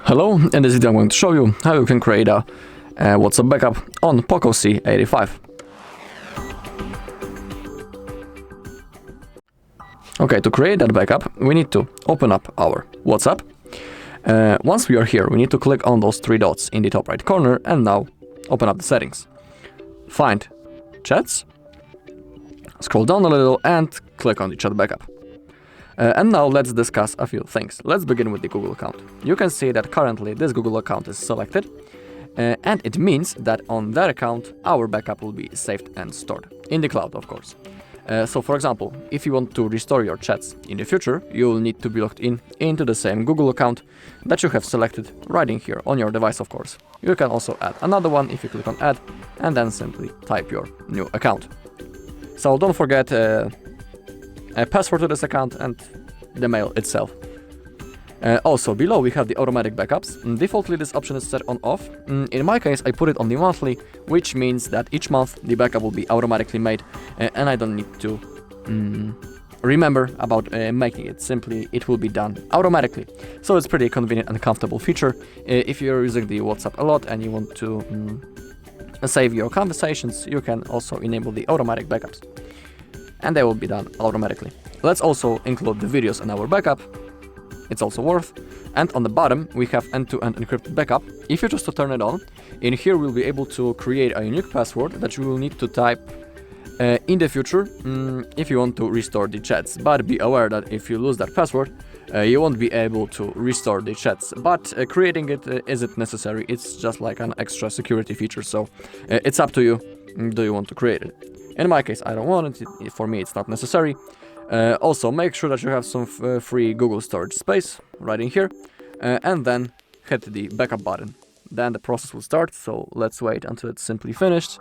Hello, in this video I'm going to show you how you can create a WhatsApp backup on POCO C85. Okay, to create that backup, we need to open up our WhatsApp. Once we are here, we need to click on those three dots in the top right corner and now open up the settings. Find chats, scroll down a little and click on the chat backup. And now let's discuss a few things. Let's begin with the Google account. You can see that currently this Google account is selected, and it means that on that account our backup will be saved and stored in the cloud, of course. So for example, if you want to restore your chats in the future, you will need to be logged into the same Google account that you have selected right in here on your device, of course. You can also add another one if you click on add and then simply type your new account. So don't forget a password to this account and the mail itself. Also below we have the automatic backups. Defaultly this option is set on off. In my case I put it on the monthly, which means that each month the backup will be automatically made and I don't need to remember about making it. Simply it will be done automatically. So it's pretty convenient and comfortable feature. If you're using the WhatsApp a lot and you want to save your conversations, you can also enable the automatic backups. And they will be done automatically. Let's also include the videos in our backup. It's also worth. And on the bottom we have end-to-end encrypted backup. If you just to turn it on, in here we'll be able to create a unique password that you will need to type in the future if you want to restore the chats. But be aware that if you lose that password, you won't be able to restore the chats. But creating it isn't necessary. It's just like an extra security feature. So it's up to you. Do you want to create it? In my case, I don't want it. For me, it's not necessary. Also, make sure that you have some free Google storage space right in here. And then hit the backup button. Then the process will start. So let's wait until it's simply finished.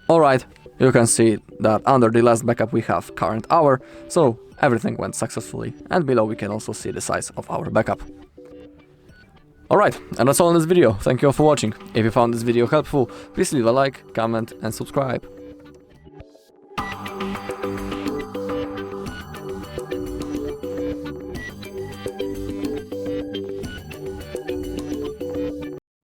Alright, you can see that under the last backup we have current hour. So everything went successfully. And below we can also see the size of our backup. Alright, and that's all in this video. Thank you all for watching. If you found this video helpful, please leave a like, comment and subscribe.